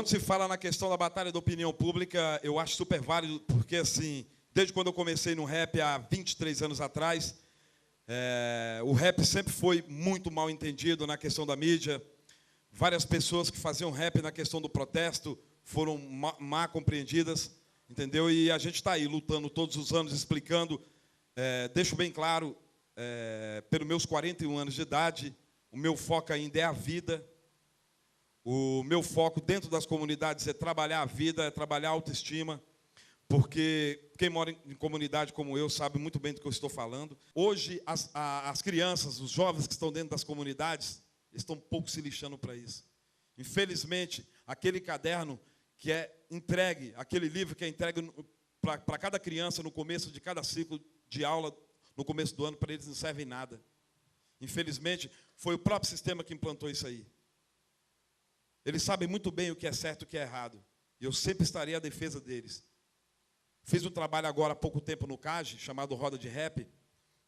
Quando se fala na questão da batalha da opinião pública, eu acho super válido, porque, assim, desde quando eu comecei no rap, há 23 anos atrás, o rap sempre foi muito mal entendido na questão da mídia. Várias pessoas que faziam rap na questão do protesto foram mal compreendidas, entendeu? E a gente está aí lutando todos os anos, explicando. Deixo bem claro, pelos meus 41 anos de idade, o meu foco ainda é a vida. O meu foco dentro das comunidades é trabalhar a vida, é trabalhar a autoestima, porque quem mora em comunidade como eu sabe muito bem do que eu estou falando. Hoje, as crianças, os jovens que estão dentro das comunidades, estão um pouco se lixando para isso. Infelizmente, aquele caderno que é entregue, aquele livro que é entregue para cada criança no começo de cada ciclo de aula, no começo do ano, para eles não serve nada. Infelizmente, foi o próprio sistema que implantou isso aí. Eles sabem muito bem o que é certo e o que é errado. E eu sempre estarei à defesa deles. Fiz um trabalho agora há pouco tempo no CAGE, chamado Roda de Rap,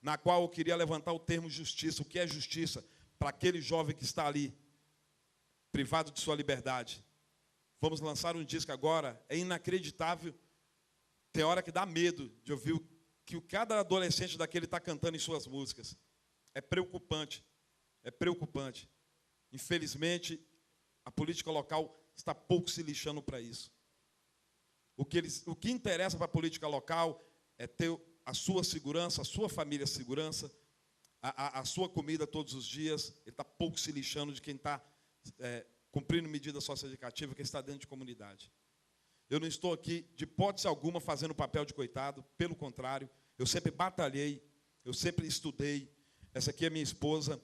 na qual eu queria levantar o termo justiça. O que é justiça? Para aquele jovem que está ali, privado de sua liberdade. Vamos lançar um disco agora. É inacreditável. Tem hora que dá medo de ouvir o que cada adolescente daquele está cantando em suas músicas. É preocupante. É preocupante. Infelizmente, a política local está pouco se lixando para isso. O que interessa para a política local é ter a sua segurança, a sua família segurança, a sua comida todos os dias. Ele está pouco se lixando de quem está cumprindo medida socioeducativa, quem está dentro de comunidade. Eu não estou aqui, de hipótese alguma, fazendo papel de coitado. Pelo contrário, eu sempre batalhei, eu sempre estudei. Essa aqui é minha esposa,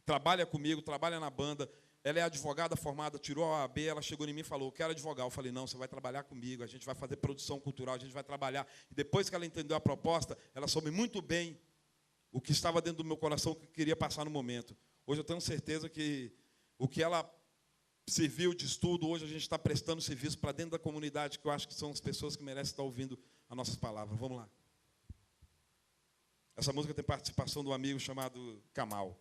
trabalha comigo, trabalha na banda. Ela é advogada formada, tirou a OAB, ela chegou em mim e falou, eu quero advogar. Eu falei, não, você vai trabalhar comigo, a gente vai fazer produção cultural, a gente vai trabalhar. E depois que ela entendeu a proposta, ela soube muito bem o que estava dentro do meu coração, o que eu queria passar no momento. Hoje eu tenho certeza que o que ela serviu de estudo, hoje a gente está prestando serviço para dentro da comunidade, que eu acho que são as pessoas que merecem estar ouvindo as nossas palavras. Vamos lá. Essa música tem participação de um amigo chamado Kamal.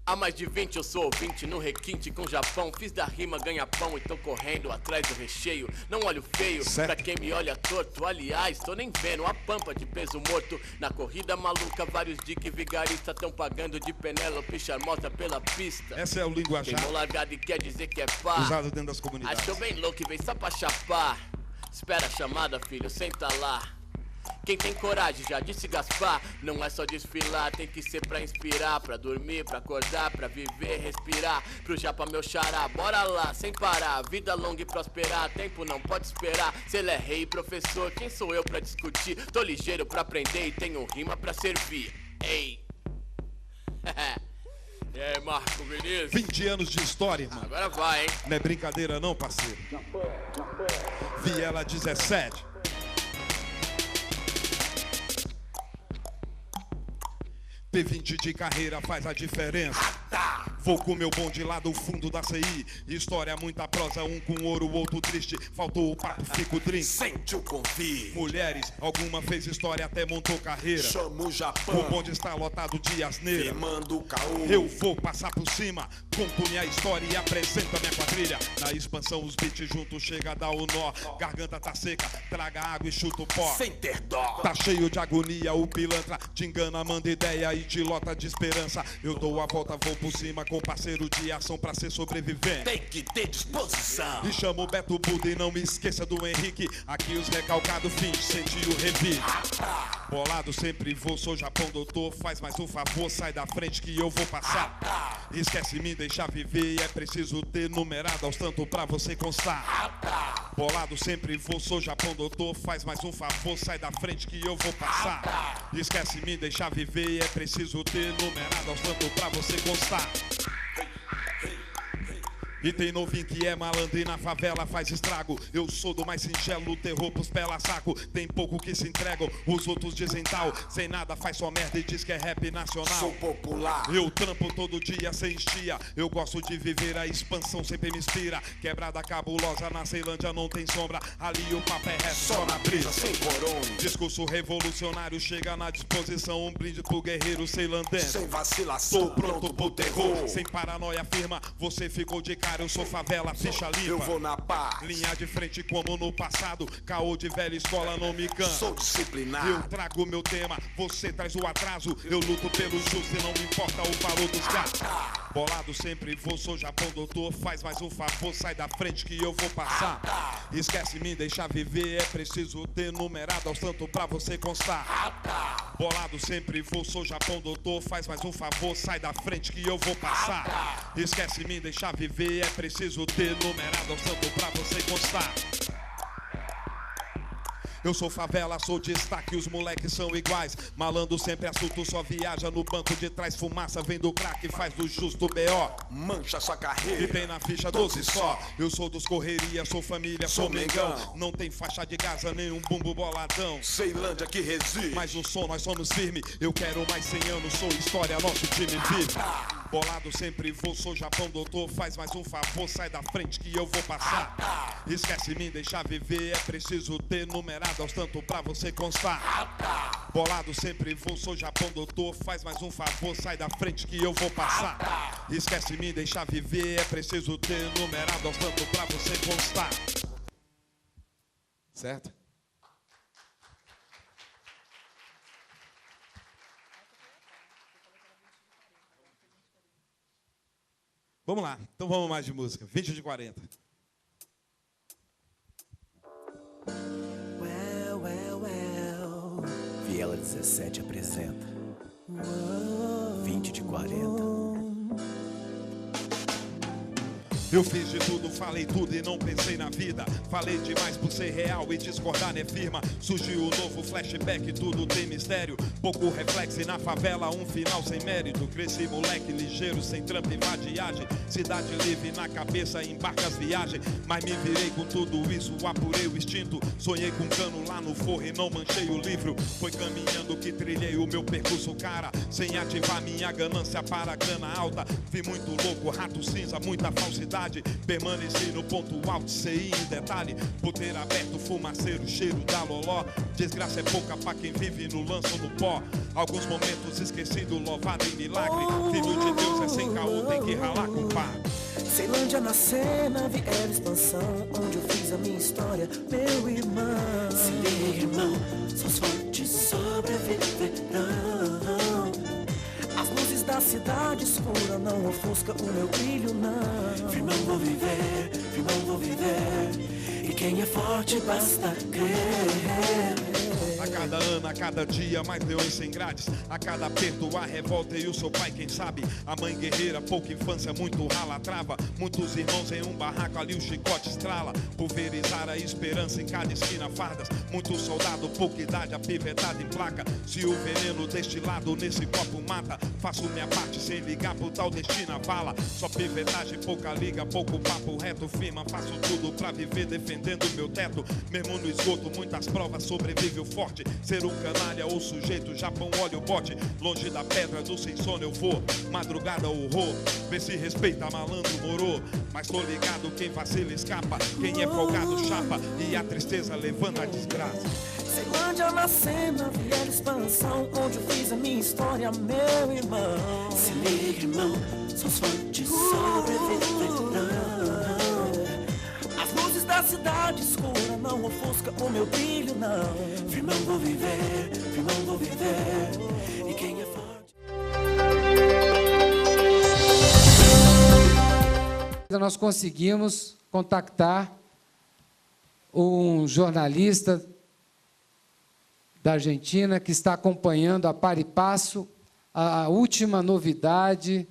Há mais de 20 eu sou ouvinte no requinte com o Japão. Fiz da rima ganha-pão e tô correndo atrás do recheio. Não olho feio pra quem me olha torto. Aliás, tô nem vendo a pampa de peso morto. Na corrida maluca, vários dick vigaristas tão pagando de Penélope charmosa pela pista. Essa é o linguajar queimou largado e quer dizer que é pá. usado dentro das comunidades. Achou bem louco e vem só pra chapar. Espera a chamada, filho, senta lá. Quem tem coragem, já disse Gaspar, não é só desfilar, tem que ser pra inspirar, pra dormir, pra acordar, pra viver, respirar, pro japa meu xará, bora lá, sem parar, vida longa e prosperar, tempo não pode esperar, se ele é rei e professor, quem sou eu pra discutir, tô ligeiro pra aprender e tenho rima pra servir, ei. E aí, Marco Vinícius? 20 anos de história, irmão. Agora vai, hein? Não é brincadeira não, parceiro. Viela 17. P20 de carreira faz a diferença. Vou com meu bonde lá do fundo da CI. História, muita prosa, um com ouro, outro triste. Faltou o papo, fica o drink. Sente o convite. Mulheres, alguma fez história, até montou carreira. Chama o Japão. O bonde está lotado de asneira. Firmando o caô. Eu vou passar por cima, conto minha história e apresento a minha quadrilha. Na expansão os beats juntos chega a dar o nó. Garganta tá seca, traga água e chuta o pó. Sem ter dó. Tá cheio de agonia, o pilantra te engana, manda ideia e te lota de esperança. Eu dou a volta, vou por cima com parceiro de ação pra ser sobrevivente. Tem que ter disposição. Me chamo o Beto Buda e não me esqueça do Henrique. Aqui os recalcados fins, senti o revi. Bolado sempre vou, sou Japão doutor. Faz mais um favor, sai da frente que eu vou passar. Esquece me deixar viver, é preciso ter numerado aos tanto pra você constar. Bolado sempre vou, sou Japão doutor. Faz mais um favor, sai da frente que eu vou passar. Esquece me deixar viver, é preciso ter numerado aos tanto pra você constar. E tem novinho que é malandro e na favela faz estrago. Eu sou do mais singelo, terror pros pela saco. Tem pouco que se entregam, os outros dizem tal. Sem nada faz só merda e diz que é rap nacional. Sou popular. Eu trampo todo dia sem estia. Eu gosto de viver a expansão, sempre me inspira. Quebrada cabulosa na Ceilândia não tem sombra. Ali o papo é rap, Só na brisa, sem corone. discurso revolucionário chega na disposição. Um brinde pro guerreiro ceilandense. Sem vacilação, Tô pronto pro terror. Sem paranoia firma, você ficou de cara. Eu sou favela, ficha Eu limpa. vou na paz. Linha de frente como no passado. Caô de velha escola não me cansa. Sou disciplinado. Eu trago meu tema, você traz o atraso. Eu luto pelo justo e não me importa o valor dos gatos. Bolado sempre vou, sou Japão doutor. Faz mais um favor, sai da frente que eu vou passar. Esquece me deixar viver, é preciso ter numerado ao santo pra você constar. Bolado sempre vou, sou Japão doutor. Faz mais um favor, sai da frente que eu vou passar. Esquece me deixar viver, é preciso ter numerado ao santo pra você constar. Eu sou favela, sou destaque, os moleques são iguais. Malandro sempre assunto, só viaja no banco de trás. Fumaça vem do crack, faz do justo B.O. Mancha sua E carreira. tem na ficha 12 só. Eu sou dos correria, sou família, sou mengão. Não tem faixa de Gaza, nem um bumbo boladão. Ceilândia que resiste. Mas no som nós somos firme. Eu quero mais 100 anos, sou história, nosso time vive. Bolado sempre vou, sou Japão doutor. Faz mais um favor, sai da frente que eu vou passar. Esquece me deixar viver, é preciso ter numerado aos tanto pra você constar. Bolado sempre vou, sou Japão doutor. Faz mais um favor, sai da frente que eu vou passar. Esquece me deixar viver, é preciso ter numerado aos tanto pra você constar. Certo? Vamos lá, então vamos mais de música. 20 de 40. Viela 17 apresenta 20 de 40. Eu fiz de tudo, falei tudo e não pensei na vida. Falei demais por ser real e discordar não é firma. Surgiu o novo flashback, tudo tem mistério. Pouco reflexo e na favela um final sem mérito. Cresci moleque ligeiro, sem trampo e vadiagem. Cidade livre na cabeça, embarca as viagens. Mas me virei com tudo isso, apurei o instinto. Sonhei com cano lá no forro e não manchei o livro. Foi caminhando que trilhei o meu percurso, cara. Sem ativar minha ganância para a grana alta. Vi muito louco, rato cinza, muita falsidade. Permaneci no ponto alto, CI em detalhe. Por ter aberto fumaceiro, cheiro da loló. Desgraça é pouca pra quem vive no lanço no pó. Alguns momentos esquecido, louvado em milagre. Filho de Deus é sem caô, tem que ralar com pá. Ceilândia na cena, Viela expansão, onde eu fiz a minha história, meu irmão. Se liga, irmão, só os fortes sobreviverão. As luzes da cidade escura não ofusca o meu brilho, não. Firmão vou viver, firmão vou viver. E quem é forte basta crer. A cada ano, a cada dia, mais leões sem grades. A cada aperto, a revolta e o seu pai, quem sabe? A mãe guerreira, pouca infância, muito rala trava. Muitos irmãos em um barraco, ali o chicote estrala. Pulverizar a esperança em cada esquina, fardas. Muito soldado, pouca idade, apivetada em placa. Se o veneno destilado nesse copo mata, faço minha parte sem ligar pro tal destino a bala. Só pivetagem, pouca liga, pouco papo reto, firma. Faço tudo pra viver defendendo meu teto. Mesmo no esgoto, muitas provas, sobrevive o forte. Ser um canalha ou sujeito, Japão olha o bote. Longe da pedra, do sem sono eu vou. Madrugada horror, vê se respeita malandro morou. Mas tô ligado, quem vacila escapa. Quem é folgado chapa e a tristeza levanta a desgraça. Ceilândia na cena, Viela expansão, onde eu fiz a minha história, meu irmão. Se liga, irmão, só os fortes sobreviverão. As luzes da cidade escura não ofusca o meu brilho, não. Firmão vou viver, firmão vou viver. E quem é forte... Nós conseguimos contactar um jornalista da Argentina que está acompanhando a par e passo a última novidade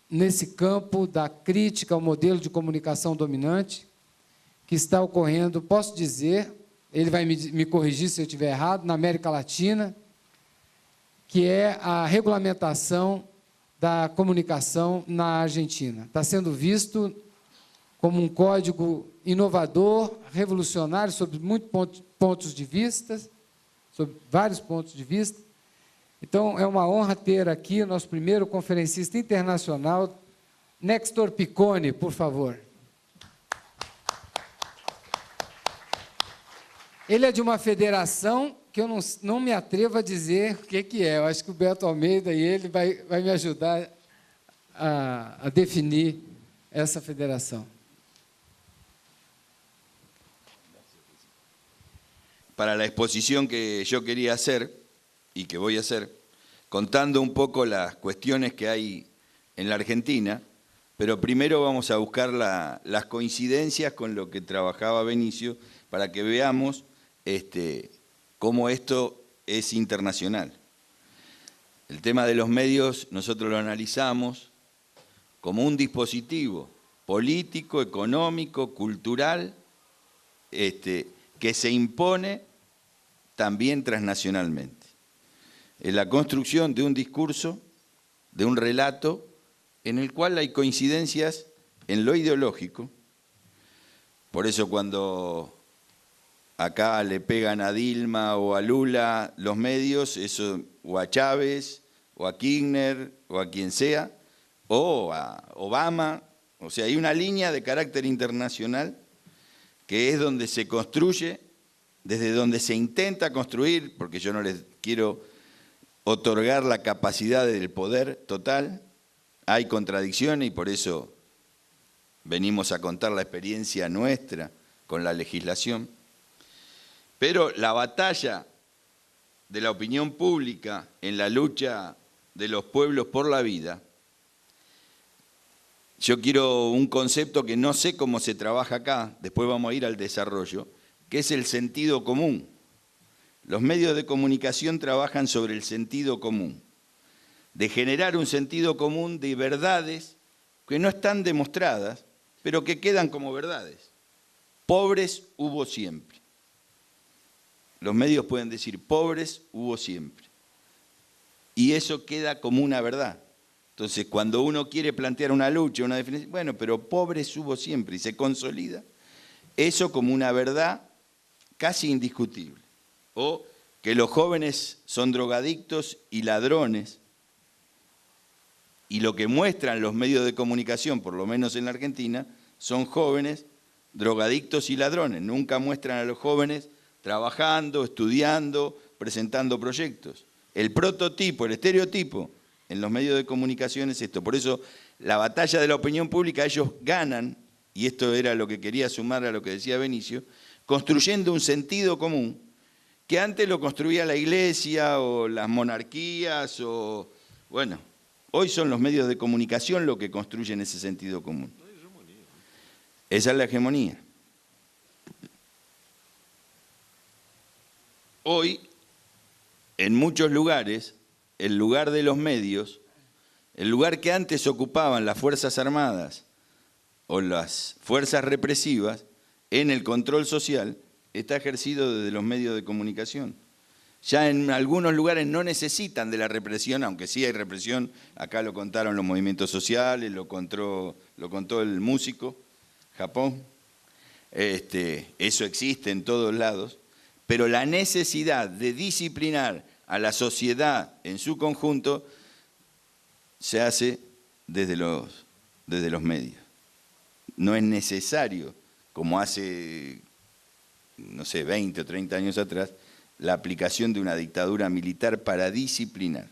nesse campo da crítica ao modelo de comunicação dominante que está ocorrendo, posso dizer, ele vai me corrigir se eu estiver errado, na América Latina, que é a regulamentação da comunicação na Argentina. Está sendo visto como um código inovador, revolucionário, sob muitos pontos de vista, sob vários pontos de vista. Então, é uma honra ter aqui o nosso primeiro conferencista internacional, Néstor Piccone, por favor. Ele é de uma federação que eu não me atrevo a dizer o que é. Eu acho que o Beto Almeida e ele vai me ajudar a definir essa federação. Para la exposición que yo quería hacer y que voy a hacer, contando un poco las cuestiones que hay en la Argentina, pero primero vamos a buscar las coincidencias con lo que trabajaba Benicio para que veamos cómo esto es internacional. El tema de los medios nosotros lo analizamos como un dispositivo político, económico, cultural, que se impone también transnacionalmente. Es la construcción de un discurso, de un relato, en el cual hay coincidencias en lo ideológico. Por eso cuando acá le pegan a Dilma o a Lula los medios, eso, o a Chávez, o a Kirchner, o a quien sea, o a Obama, o sea, hay una línea de carácter internacional que es donde se construye, desde donde se intenta construir, porque yo no les quiero otorgar la capacidad del poder total, hay contradicciones y por eso venimos a contar la experiencia nuestra con la legislación. Pero la batalla de la opinión pública en la lucha de los pueblos por la vida, yo quiero un concepto que no sé cómo se trabaja acá, después vamos a ir al desarrollo, que es el sentido común. Los medios de comunicación trabajan sobre el sentido común, de generar un sentido común de verdades que no están demostradas, pero que quedan como verdades. Pobres hubo siempre. Los medios pueden decir, pobres hubo siempre. Y eso queda como una verdad. Entonces, cuando uno quiere plantear una lucha, una definición, bueno, pero pobres hubo siempre, y se consolida eso como una verdad casi indiscutible. O que los jóvenes son drogadictos y ladrones, y lo que muestran los medios de comunicación, por lo menos en la Argentina, son jóvenes drogadictos y ladrones. Nunca muestran a los jóvenes trabajando, estudiando, presentando proyectos. El prototipo, el estereotipo en los medios de comunicación es esto. Por eso la batalla de la opinión pública ellos ganan, y esto era lo que quería sumar a lo que decía Benicio, construyendo un sentido común que antes lo construía la iglesia o las monarquías o, bueno, hoy son los medios de comunicación lo que construyen ese sentido común. Esa es la hegemonía. Hoy, en muchos lugares, el lugar de los medios, el lugar que antes ocupaban las Fuerzas Armadas o las fuerzas represivas en el control social, está ejercido desde los medios de comunicación. Ya en algunos lugares no necesitan de la represión, aunque sí hay represión, acá lo contaron los movimientos sociales, lo contó el músico, Japón, eso existe en todos lados, pero la necesidad de disciplinar a la sociedad en su conjunto se hace desde los medios. No es necesario, como hace, no sé, 20 o 30 años atrás, la aplicación de una dictadura militar para disciplinar.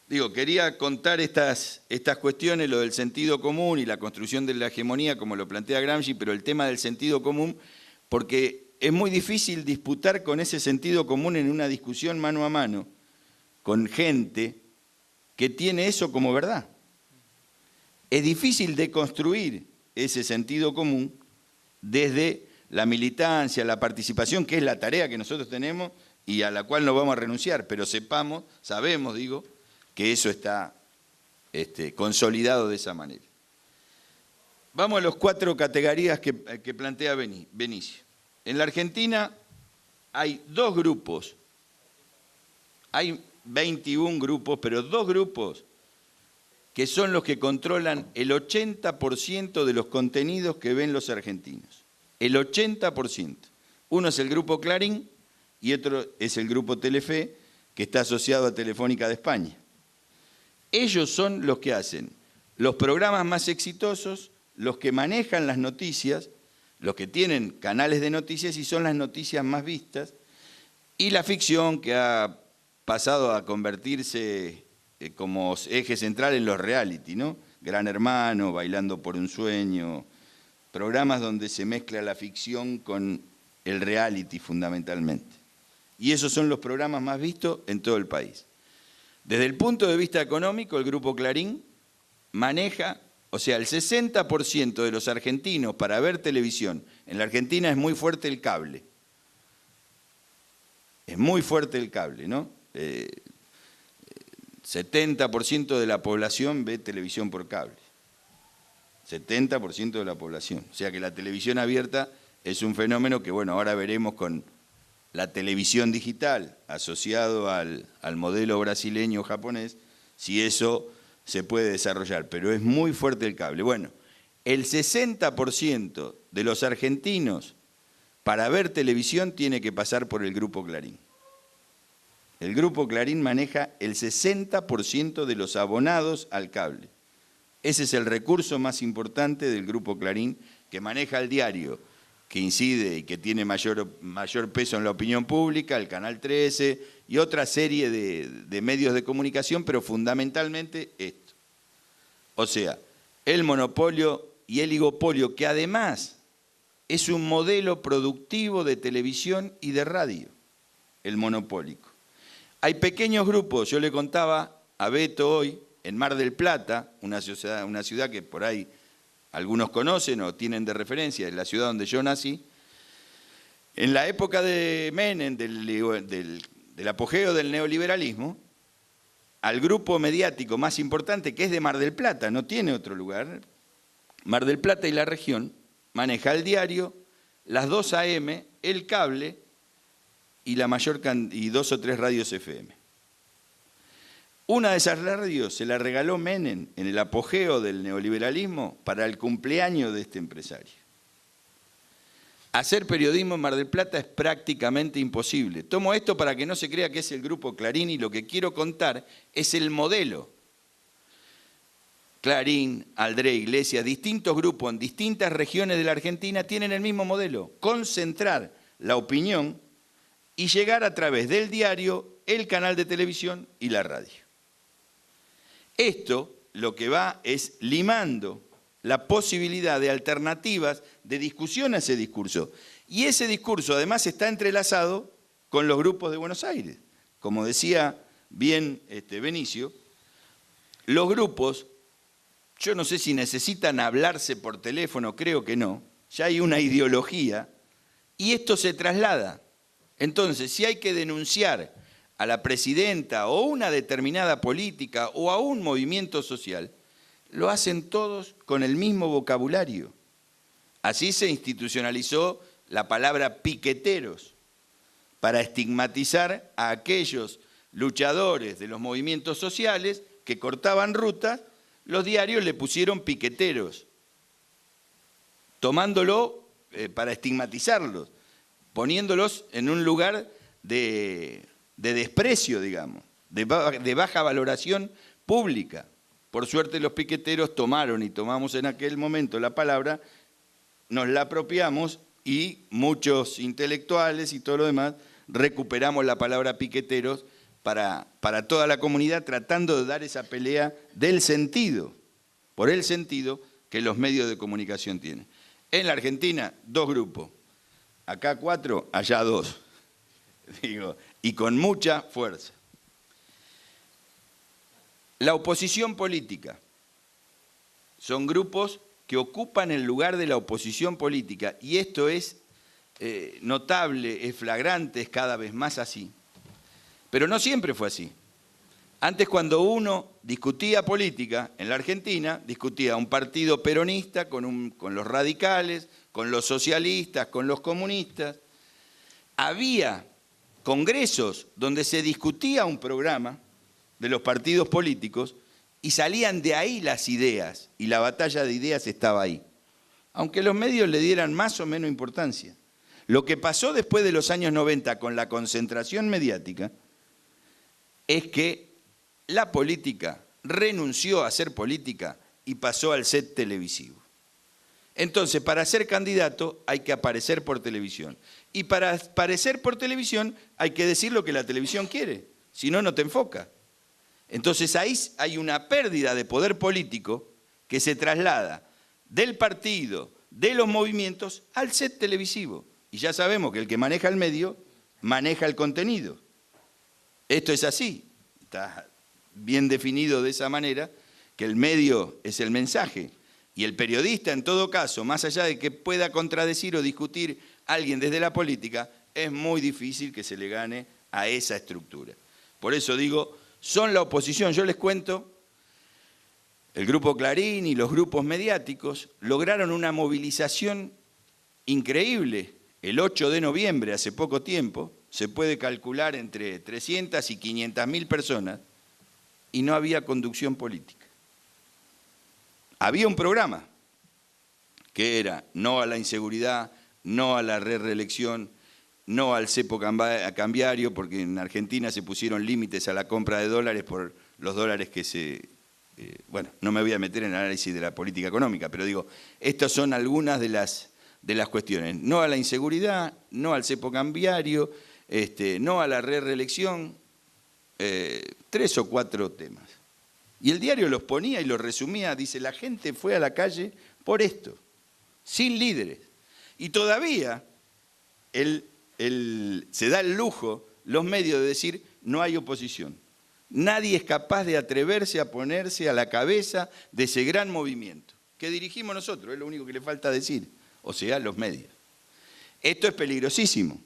Digo, quería contar estas cuestiones, lo del sentido común y la construcción de la hegemonía, como lo plantea Gramsci, pero el tema del sentido común, porque es muy difícil disputar con ese sentido común en una discusión mano a mano, con gente que tiene eso como verdad. Es difícil deconstruir ese sentido común desde la militancia, la participación, que es la tarea que nosotros tenemos y a la cual no vamos a renunciar, pero sabemos, que eso está consolidado de esa manera. Vamos a las 4 categorías que plantea Benicio. En la Argentina hay 2 grupos, hay 21 grupos, pero 2 grupos que son los que controlan el 80% de los contenidos que ven los argentinos. El 80%. Uno es el Grupo Clarín y otro es el Grupo Telefe, que está asociado a Telefónica de España. Ellos son los que hacen los programas más exitosos, los que manejan las noticias, los que tienen canales de noticias y son las noticias más vistas, y la ficción que ha pasado a convertirse como eje central en los reality, ¿no? Gran Hermano, Bailando por un Sueño, programas donde se mezcla la ficción con el reality fundamentalmente. Y esos son los programas más vistos en todo el país. Desde el punto de vista económico, el Grupo Clarín maneja, o sea, el 60% de los argentinos para ver televisión. En la Argentina es muy fuerte el cable. Es muy fuerte el cable, ¿no? 70% de la población ve televisión por cable. 70% de la población. O sea que la televisión abierta es un fenómeno que, bueno, ahora veremos con la televisión digital asociado al modelo brasileño-japonés, si eso se puede desarrollar. Pero es muy fuerte el cable. Bueno, el 60% de los argentinos para ver televisión tiene que pasar por el Grupo Clarín. El Grupo Clarín maneja el 60% de los abonados al cable. Ese es el recurso más importante del Grupo Clarín, que maneja el diario, que incide y que tiene mayor peso en la opinión pública, el Canal 13 y otra serie de medios de comunicación, pero fundamentalmente esto. O sea, el monopolio y el oligopolio, que además es un modelo productivo de televisión y de radio, el monopólico. Hay pequeños grupos, yo le contaba a Beto hoy, en Mar del Plata, una ciudad que por ahí algunos conocen o tienen de referencia, es la ciudad donde yo nací. En la época de Menem, del apogeo del neoliberalismo, al grupo mediático más importante, que es de Mar del Plata, no tiene otro lugar, Mar del Plata y la región, maneja el diario, las 2 AM, el cable y y 2 o 3 radios FM. Una de esas radios se la regaló Menem en el apogeo del neoliberalismo para el cumpleaños de este empresario. Hacer periodismo en Mar del Plata es prácticamente imposible. Tomo esto para que no se crea que es el Grupo Clarín y lo que quiero contar es el modelo. Clarín, Aldrey, Iglesias, distintos grupos en distintas regiones de la Argentina tienen el mismo modelo, concentrar la opinión y llegar a través del diario, el canal de televisión y la radio. Esto lo que va es limando la posibilidad de alternativas de discusión a ese discurso. Y ese discurso además está entrelazado con los grupos de Buenos Aires. Como decía bien Benicio, los grupos, yo no sé si necesitan hablarse por teléfono, creo que no, ya hay una ideología y esto se traslada. Entonces, si hay que denunciar a la presidenta o una determinada política o a un movimiento social, lo hacen todos con el mismo vocabulario. Así se institucionalizó la palabra piqueteros, para estigmatizar a aquellos luchadores de los movimientos sociales que cortaban rutas, los diarios le pusieron piqueteros, tomándolo para estigmatizarlos, poniéndolos en un lugar de desprecio, digamos, de baja valoración pública. Por suerte los piqueteros tomaron y tomamos en aquel momento la palabra, nos la apropiamos y muchos intelectuales y todo lo demás recuperamos la palabra piqueteros para toda la comunidad, tratando de dar esa pelea del sentido, por el sentido que los medios de comunicación tienen. En la Argentina, 2 grupos, acá 4, allá 2, digo, y con mucha fuerza. La oposición política son grupos que ocupan el lugar de la oposición política y esto es notable, es flagrante, es cada vez más así. Pero no siempre fue así. Antes, cuando uno discutía política en la Argentina, discutía un partido peronista con los radicales, con los socialistas, con los comunistas. Había congresos donde se discutía un programa de los partidos políticos y salían de ahí las ideas, y la batalla de ideas estaba ahí. Aunque los medios le dieran más o menos importancia. Lo que pasó después de los años 90 con la concentración mediática es que la política renunció a ser política y pasó al set televisivo. Entonces, para ser candidato hay que aparecer por televisión. Y para aparecer por televisión hay que decir lo que la televisión quiere, si no, no te enfoca. Entonces ahí hay una pérdida de poder político que se traslada del partido, de los movimientos, al set televisivo. Y ya sabemos que el que maneja el medio, maneja el contenido. Esto es así, está bien definido de esa manera, que el medio es el mensaje. Y el periodista, en todo caso, más allá de que pueda contradecir o discutir a alguien desde la política, es muy difícil que se le gane a esa estructura. Por eso digo, son la oposición. Yo les cuento, el Grupo Clarín y los grupos mediáticos lograron una movilización increíble. El 8 de noviembre, hace poco tiempo, se puede calcular entre 300 y 500.000 personas, y no había conducción política. Había un programa que era no a la inseguridad, no a la reelección, no al cepo cambiario, porque en Argentina se pusieron límites a la compra de dólares por los dólares que se... bueno, no me voy a meter en el análisis de la política económica, pero digo, estas son algunas de las cuestiones. No a la inseguridad, no al cepo cambiario, no a la reelección, 3 o 4 temas. Y el diario los ponía y los resumía, dice, la gente fue a la calle por esto, sin líderes. Y todavía se da el lujo, los medios, de decir, no hay oposición. Nadie es capaz de atreverse a ponerse a la cabeza de ese gran movimiento, que dirigimos nosotros, es lo único que le falta decir, o sea, los medios. Esto es peligrosísimo,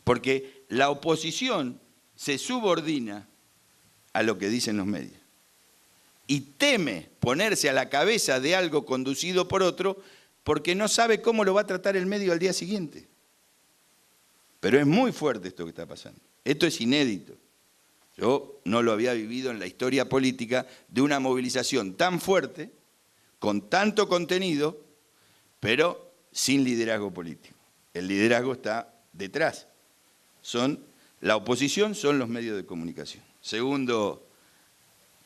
porque la oposición se subordina a lo que dicen los medios. Y teme ponerse a la cabeza de algo conducido por otro porque no sabe cómo lo va a tratar el medio al día siguiente. Pero es muy fuerte esto que está pasando. Esto es inédito. Yo no lo había vivido en la historia política de una movilización tan fuerte, con tanto contenido, pero sin liderazgo político. El liderazgo está detrás. La oposición son los medios de comunicación. Segundo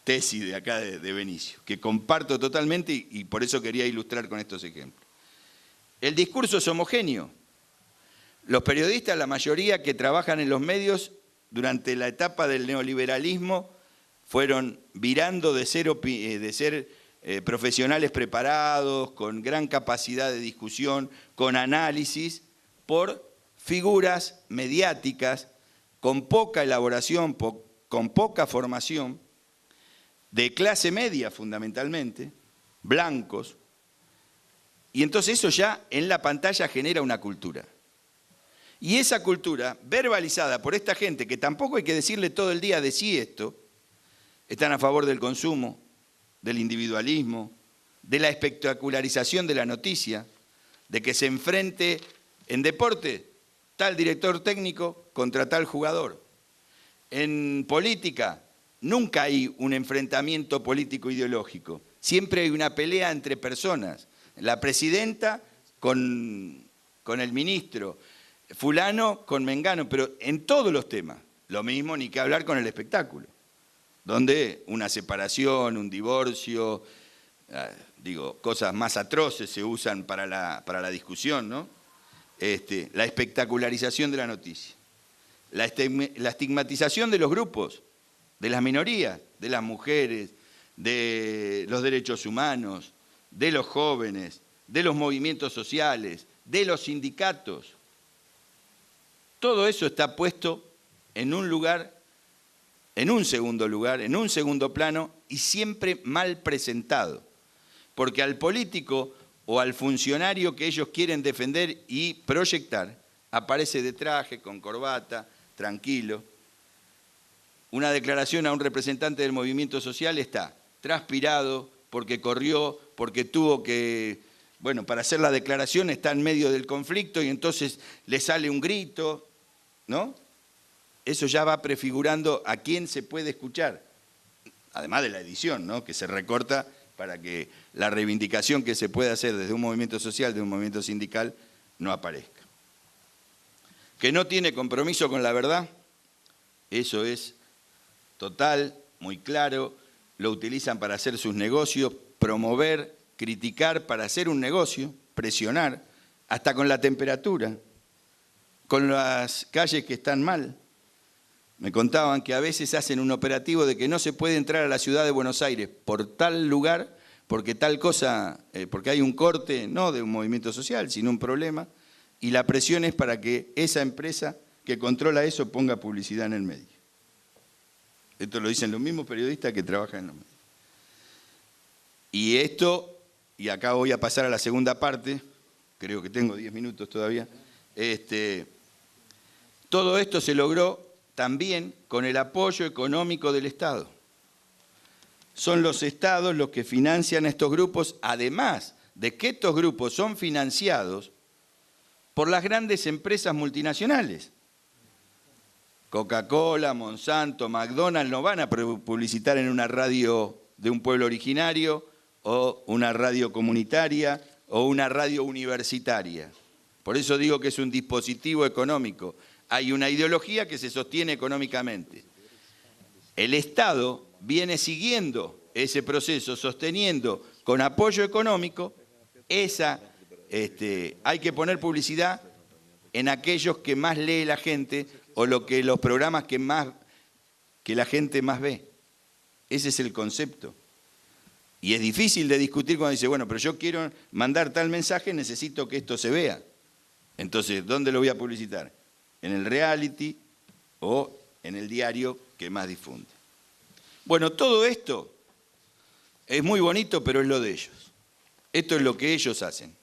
tesis de acá de Benicio, que comparto totalmente y por eso quería ilustrar con estos ejemplos. El discurso es homogéneo. Los periodistas, la mayoría que trabajan en los medios, durante la etapa del neoliberalismo, fueron virando de ser profesionales preparados, con gran capacidad de discusión, con análisis, por figuras mediáticas, con poca elaboración, con poca formación, de clase media fundamentalmente, blancos, y entonces eso ya en la pantalla genera una cultura. Y esa cultura, verbalizada por esta gente, que tampoco hay que decirle todo el día de sí esto, están a favor del consumo, del individualismo, de la espectacularización de la noticia, de que se enfrente en deporte tal director técnico contra tal jugador. En política nunca hay un enfrentamiento político ideológico, siempre hay una pelea entre personas, la presidenta con el ministro, fulano con mengano, pero en todos los temas, lo mismo ni que hablar con el espectáculo, donde una separación, un divorcio, cosas más atroces se usan para la discusión, ¿no? La espectacularización de la noticia, la estigmatización de los grupos, de las minorías, de las mujeres, de los derechos humanos, de los jóvenes, de los movimientos sociales, de los sindicatos. Todo eso está puesto en un lugar, en un segundo lugar, en un segundo plano y siempre mal presentado. Porque al político o al funcionario que ellos quieren defender y proyectar, aparece de traje, con corbata, tranquilo. Una declaración a un representante del movimiento social está transpirado porque corrió, porque tuvo que, para hacer la declaración está en medio del conflicto y entonces le sale un grito, ¿no? Eso ya va prefigurando a quién se puede escuchar. además de la edición, ¿no? Que se recorta para que la reivindicación que se puede hacer desde un movimiento social, de un movimiento sindical, no aparezca. Que no tiene compromiso con la verdad, eso es total, muy claro, lo utilizan para hacer sus negocios, promover, criticar para hacer un negocio, presionar, hasta con la temperatura, con las calles que están mal. Me contaban que a veces hacen un operativo de que no se puede entrar a la ciudad de Buenos Aires por tal lugar, porque tal cosa, porque hay un corte, no de un movimiento social, sino un problema, y la presión es para que esa empresa que controla eso ponga publicidad en el medio. Esto lo dicen los mismos periodistas que trabajan en los medios. Y esto, y acá voy a pasar a la segunda parte, creo que tengo 10 minutos todavía, todo esto se logró también con el apoyo económico del Estado. Son los estados los que financian a estos grupos, además de que estos grupos son financiados por las grandes empresas multinacionales. Coca-Cola, Monsanto, McDonald's no van a publicitar en una radio de un pueblo originario o una radio comunitaria o una radio universitaria. Por eso digo que es un dispositivo económico. Hay una ideología que se sostiene económicamente. El Estado viene siguiendo ese proceso, sosteniendo con apoyo económico hay que poner publicidad en aquellos que más lee la gente o los programas que la gente más ve. Ese es el concepto. Y es difícil de discutir cuando dice, bueno, pero yo quiero mandar tal mensaje, necesito que esto se vea. Entonces, ¿dónde lo voy a publicitar? ¿En el reality o en el diario que más difunde? Bueno, todo esto es muy bonito, pero es lo de ellos. Esto es lo que ellos hacen.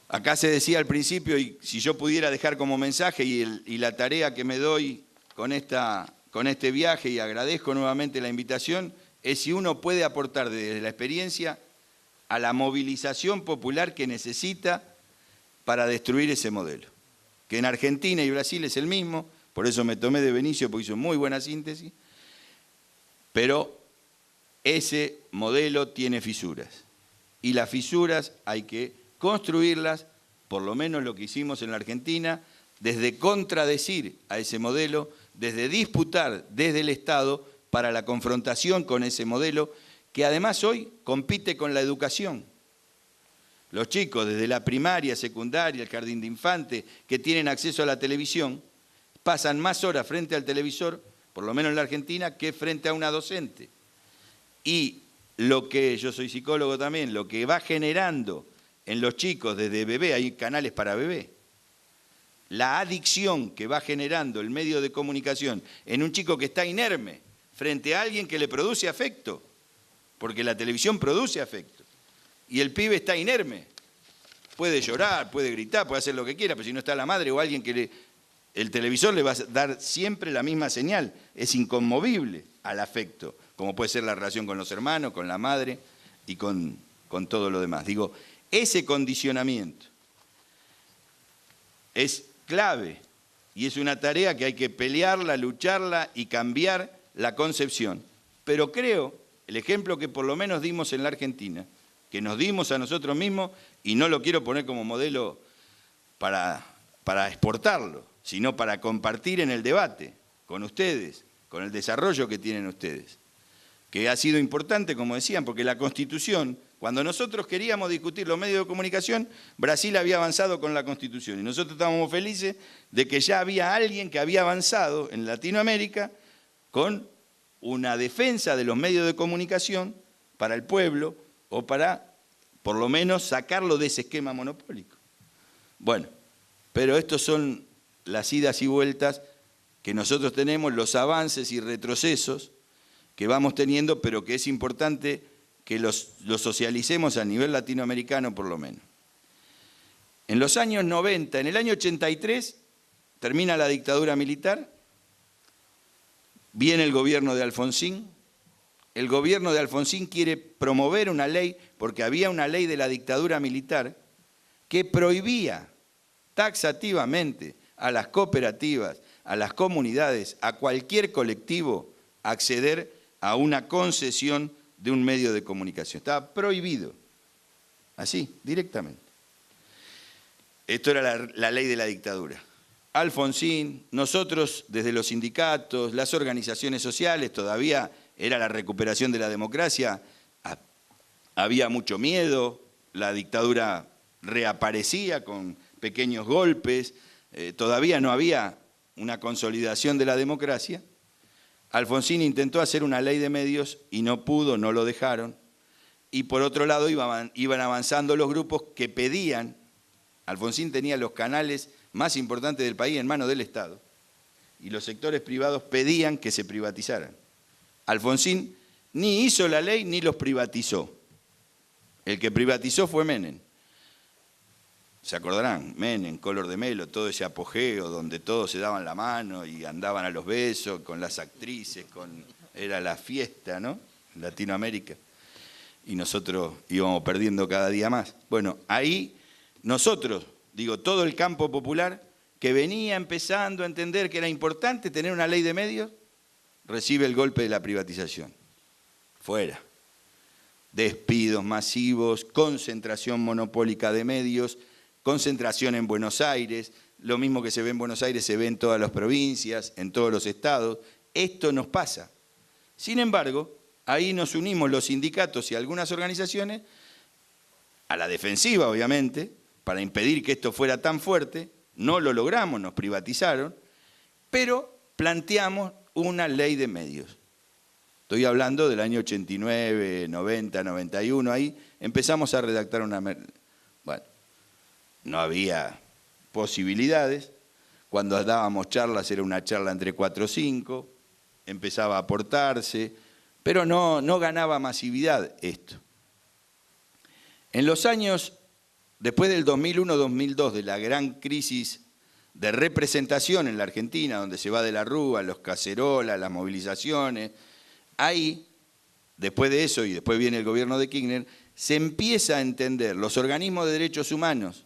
Acá se decía al principio, y si yo pudiera dejar como mensaje y la tarea que me doy con este viaje, y agradezco nuevamente la invitación, es si uno puede aportar desde la experiencia a la movilización popular que necesita para destruir ese modelo. Que en Argentina y Brasil es el mismo, por eso me tomé de Benicio, porque hizo muy buena síntesis, pero ese modelo tiene fisuras. Y las fisuras hay que construirlas, por lo menos lo que hicimos en la Argentina, desde contradecir a ese modelo, desde disputar desde el Estado para la confrontación con ese modelo, que además hoy compite con la educación. Los chicos desde la primaria, secundaria, el jardín de infantes, que tienen acceso a la televisión, pasan más horas frente al televisor, por lo menos en la Argentina, que frente a una docente. Y lo que, yo soy psicólogo también, lo que va generando en los chicos desde bebé, hay canales para bebé, la adicción que va generando el medio de comunicación en un chico que está inerme frente a alguien que le produce afecto, porque la televisión produce afecto, y el pibe está inerme, puede llorar, puede gritar, puede hacer lo que quiera, pero si no está la madre o alguien el televisor le va a dar siempre la misma señal, es inconmovible al afecto, como puede ser la relación con los hermanos, con la madre y con todo lo demás. Digo, ese condicionamiento es clave y es una tarea que hay que pelearla, lucharla y cambiar la concepción. Pero creo, el ejemplo que por lo menos dimos en la Argentina, que nos dimos a nosotros mismos, y no lo quiero poner como modelo para exportarlo, sino para compartir en el debate con ustedes, con el desarrollo que tienen ustedes, que ha sido importante, como decían, porque la Constitución, cuando nosotros queríamos discutir los medios de comunicación, Brasil había avanzado con la Constitución, y nosotros estábamos felices de que ya había alguien que había avanzado en Latinoamérica con una defensa de los medios de comunicación para el pueblo, o para, por lo menos, sacarlo de ese esquema monopólico. Bueno, pero estos son las idas y vueltas que nosotros tenemos, los avances y retrocesos que vamos teniendo, pero que es importante que los socialicemos a nivel latinoamericano por lo menos. En los años 90, en el año 83, termina la dictadura militar, viene el gobierno de Alfonsín. El gobierno de Alfonsín quiere promover una ley, porque había una ley de la dictadura militar que prohibía taxativamente a las cooperativas, a las comunidades, a cualquier colectivo acceder a una concesión de un medio de comunicación. Estaba prohibido, así, directamente. Esto era la ley de la dictadura. Alfonsín, nosotros desde los sindicatos, las organizaciones sociales, todavía era la recuperación de la democracia, había mucho miedo, la dictadura reaparecía con pequeños golpes, todavía no había una consolidación de la democracia. Alfonsín intentó hacer una ley de medios y no pudo, no lo dejaron. Y por otro lado iban avanzando los grupos que pedían. Alfonsín tenía los canales más importantes del país en manos del Estado y los sectores privados pedían que se privatizaran. Alfonsín ni hizo la ley ni los privatizó. El que privatizó fue Menem. ¿Se acordarán? Menem, Color de Melo, todo ese apogeo donde todos se daban la mano y andaban a los besos con las actrices, era la fiesta, ¿no? En Latinoamérica. Y nosotros íbamos perdiendo cada día más. Bueno, ahí nosotros, digo, todo el campo popular que venía empezando a entender que era importante tener una ley de medios, recibe el golpe de la privatización. Fuera. Despidos masivos, concentración monopólica de medios, concentración en Buenos Aires, lo mismo que se ve en Buenos Aires se ve en todas las provincias, en todos los estados. Esto nos pasa. Sin embargo, ahí nos unimos los sindicatos y algunas organizaciones, a la defensiva obviamente, para impedir que esto fuera tan fuerte. No lo logramos, nos privatizaron, pero planteamos una ley de medios. Estoy hablando del año 89, 90, 91, ahí empezamos a redactar una... Bueno, no había posibilidades. Cuando dábamos charlas era una charla entre 4 o 5, empezaba a aportarse, pero no ganaba masividad esto. En los años, después del 2001-2002, de la gran crisis de representación en la Argentina, donde se va de la Rúa, los cacerolas, las movilizaciones, ahí, después de eso y después viene el gobierno de Kirchner, se empieza a entender los organismos de derechos humanos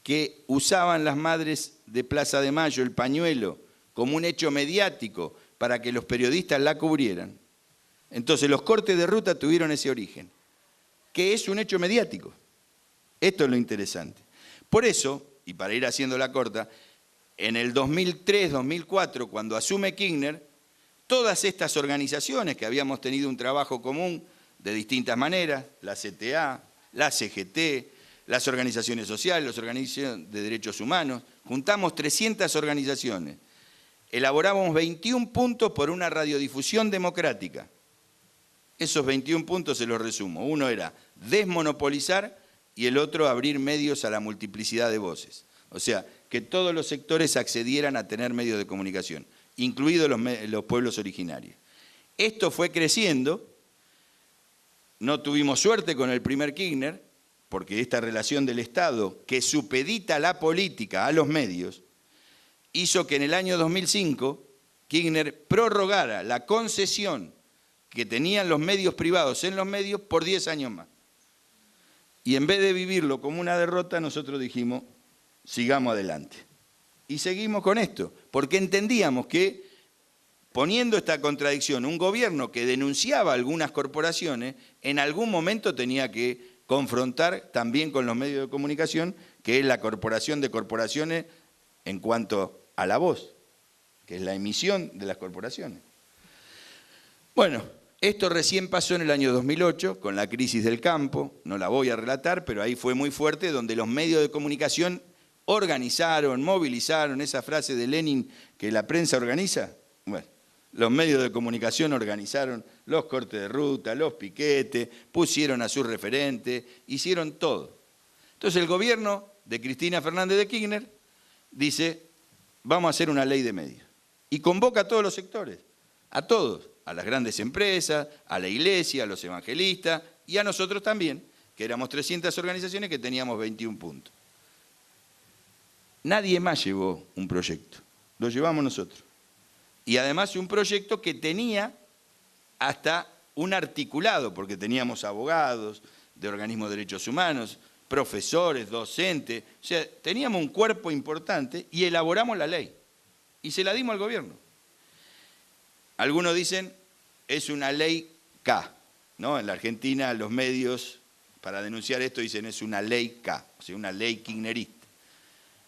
que usaban las madres de Plaza de Mayo, el pañuelo, como un hecho mediático para que los periodistas la cubrieran. Entonces los cortes de ruta tuvieron ese origen, que es un hecho mediático. Esto es lo interesante. Por eso, y para ir haciendo la corta, en el 2003-2004, cuando asume Kirchner, todas estas organizaciones que habíamos tenido un trabajo común de distintas maneras, la CTA, la CGT, las organizaciones sociales, las organizaciones de derechos humanos, juntamos 300 organizaciones, elaboramos 21 puntos por una radiodifusión democrática. Esos 21 puntos se los resumo. Uno era desmonopolizar y el otro abrir medios a la multiplicidad de voces. O sea, que todos los sectores accedieran a tener medios de comunicación, incluidos los pueblos originarios. Esto fue creciendo, no tuvimos suerte con el primer Kirchner, porque esta relación del Estado que supedita la política a los medios, hizo que en el año 2005 Kirchner prorrogara la concesión que tenían los medios privados en los medios por 10 años más. Y en vez de vivirlo como una derrota, nosotros dijimos, sigamos adelante. Y seguimos con esto, porque entendíamos que, poniendo esta contradicción, un gobierno que denunciaba a algunas corporaciones, en algún momento tenía que confrontar también con los medios de comunicación, que es la corporación de corporaciones en cuanto a la voz, que es la emisión de las corporaciones. Bueno, esto recién pasó en el año 2008, con la crisis del campo, no la voy a relatar, pero ahí fue muy fuerte, donde los medios de comunicación organizaron, movilizaron, esa frase de Lenin que la prensa organiza, bueno, los medios de comunicación organizaron los cortes de ruta, los piquetes, pusieron a sus referentes, hicieron todo. Entonces el gobierno de Cristina Fernández de Kirchner dice, vamos a hacer una ley de medios. Y convoca a todos los sectores, a todos, a las grandes empresas, a la iglesia, a los evangelistas y a nosotros también, que éramos 300 organizaciones que teníamos 21 puntos. Nadie más llevó un proyecto, lo llevamos nosotros. Y además un proyecto que tenía hasta un articulado, porque teníamos abogados de organismos de derechos humanos, profesores, docentes, o sea, teníamos un cuerpo importante y elaboramos la ley y se la dimos al gobierno. Algunos dicen es una ley K, ¿no? En la Argentina los medios para denunciar esto dicen es una ley K, o sea, una ley kirchnerista.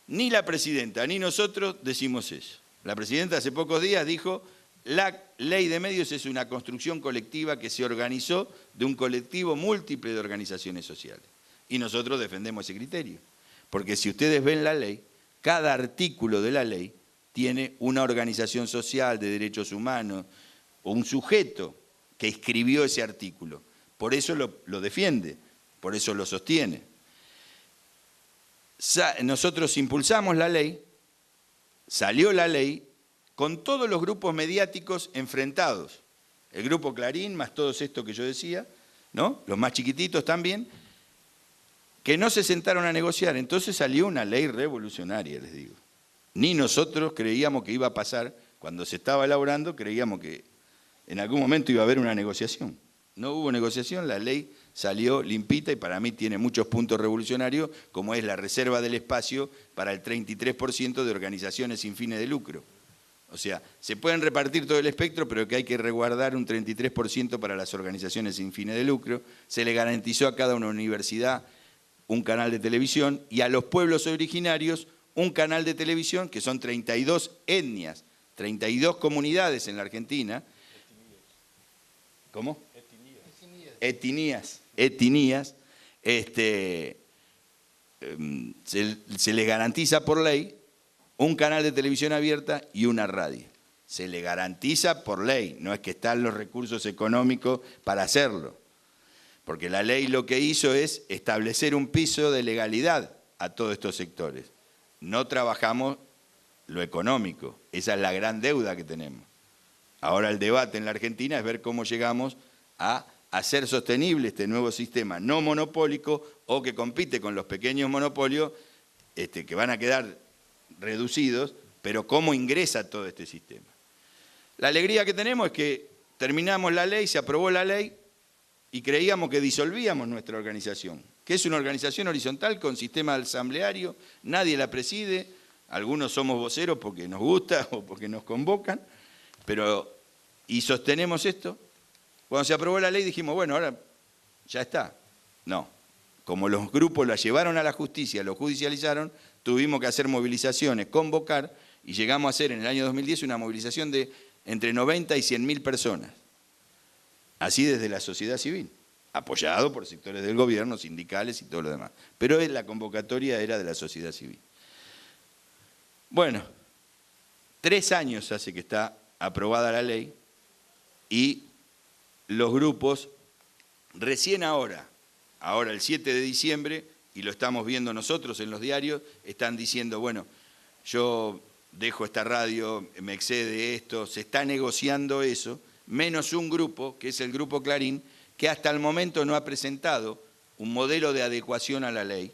Ni la presidenta ni nosotros decimos eso. La presidenta hace pocos días dijo, la ley de medios es una construcción colectiva que se organizó de un colectivo múltiple de organizaciones sociales. Y nosotros defendemos ese criterio. Porque si ustedes ven la ley, cada artículo de la ley tiene una organización social de derechos humanos o un sujeto que escribió ese artículo. Por eso lo defiende, por eso lo sostiene. Nosotros impulsamos la ley, salió la ley con todos los grupos mediáticos enfrentados. El grupo Clarín, más todos estos que yo decía, ¿no? Los más chiquititos también, que no se sentaron a negociar. Entonces salió una ley revolucionaria, les digo. Ni nosotros creíamos que iba a pasar, cuando se estaba elaborando, creíamos que en algún momento iba a haber una negociación. No hubo negociación, la ley salió limpita y para mí tiene muchos puntos revolucionarios, como es la reserva del espacio para el 33% de organizaciones sin fines de lucro. O sea, se pueden repartir todo el espectro, pero que hay que resguardar un 33% para las organizaciones sin fines de lucro. Se le garantizó a cada una universidad un canal de televisión y a los pueblos originarios un canal de televisión, que son 32 etnias, 32 comunidades en la Argentina. ¿Cómo? Etnias. Se les garantiza por ley un canal de televisión abierta y una radio. Se le garantiza por ley, no es que están los recursos económicos para hacerlo. Porque la ley lo que hizo es establecer un piso de legalidad a todos estos sectores. No trabajamos lo económico, esa es la gran deuda que tenemos. Ahora el debate en la Argentina es ver cómo llegamos a hacer sostenible este nuevo sistema no monopólico o que compite con los pequeños monopolios que van a quedar reducidos, pero cómo ingresa todo este sistema. La alegría que tenemos es que terminamos la ley, se aprobó la ley y creíamos que disolvíamos nuestra organización, que es una organización horizontal con sistema asambleario, nadie la preside, algunos somos voceros porque nos gusta o porque nos convocan, y sostenemos esto. Cuando se aprobó la ley dijimos, bueno, ahora ya está. No, como los grupos la llevaron a la justicia, lo judicializaron, tuvimos que hacer movilizaciones, convocar, y llegamos a hacer en el año 2010 una movilización de entre 90 y 100.000 personas. Así desde la sociedad civil, apoyado por sectores del gobierno, sindicales y todo lo demás. Pero la convocatoria era de la sociedad civil. Bueno, 3 años hace que está aprobada la ley y los grupos recién ahora el 7 de diciembre, y lo estamos viendo nosotros en los diarios, están diciendo, bueno, yo dejo esta radio, me excede esto, se está negociando eso, menos un grupo, que es el Grupo Clarín, que hasta el momento no ha presentado un modelo de adecuación a la ley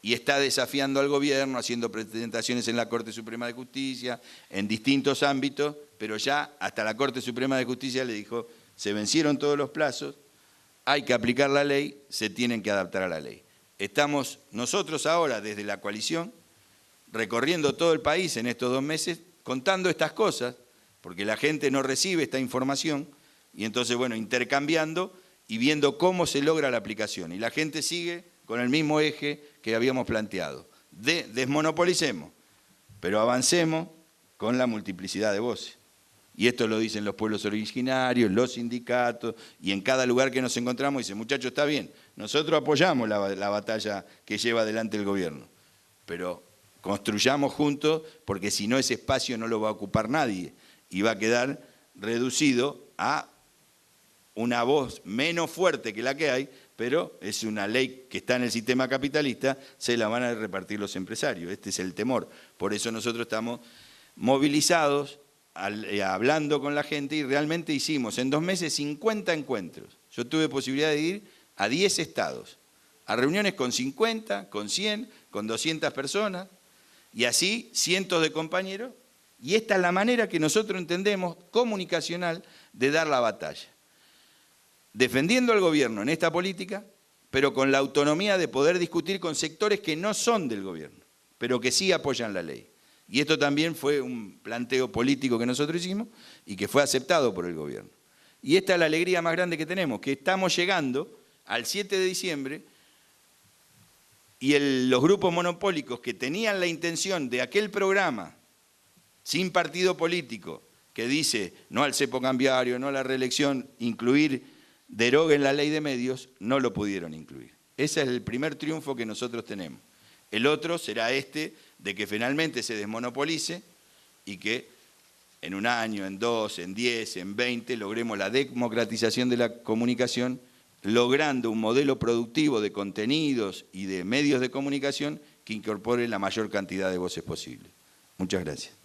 y está desafiando al gobierno, haciendo presentaciones en la Corte Suprema de Justicia, en distintos ámbitos, pero ya hasta la Corte Suprema de Justicia le dijo, se vencieron todos los plazos, hay que aplicar la ley, se tienen que adaptar a la ley. Estamos nosotros ahora, desde la coalición, recorriendo todo el país en estos 2 meses, contando estas cosas, porque la gente no recibe esta información, y entonces, bueno, intercambiando y viendo cómo se logra la aplicación. Y la gente sigue con el mismo eje que habíamos planteado. Desmonopolicemos, pero avancemos con la multiplicidad de voces. Y esto lo dicen los pueblos originarios, los sindicatos, y en cada lugar que nos encontramos dicen, muchachos, está bien, nosotros apoyamos la batalla que lleva adelante el gobierno, pero construyamos juntos, porque si no ese espacio no lo va a ocupar nadie, y va a quedar reducido a una voz menos fuerte que la que hay, pero es una ley que está en el sistema capitalista, se la van a repartir los empresarios. Este es el temor. Por eso nosotros estamos movilizados, hablando con la gente, y realmente hicimos en 2 meses 50 encuentros. Yo tuve posibilidad de ir a 10 estados, a reuniones con 50, con 100, con 200 personas, y así cientos de compañeros, y esta es la manera que nosotros entendemos comunicacional de dar la batalla. Defendiendo al gobierno en esta política, pero con la autonomía de poder discutir con sectores que no son del gobierno, pero que sí apoyan la ley. Y esto también fue un planteo político que nosotros hicimos y que fue aceptado por el gobierno. Y esta es la alegría más grande que tenemos, que estamos llegando al 7 de diciembre y los grupos monopólicos que tenían la intención de aquel programa sin partido político, que dice no al cepo cambiario, no a la reelección, deroguen la ley de medios, no lo pudieron incluir. Ese es el primer triunfo que nosotros tenemos. El otro será de que finalmente se desmonopolice y que en 1 año, en 2, en 10, en 20, logremos la democratización de la comunicación, logrando un modelo productivo de contenidos y de medios de comunicación que incorpore la mayor cantidad de voces posible. Muchas gracias.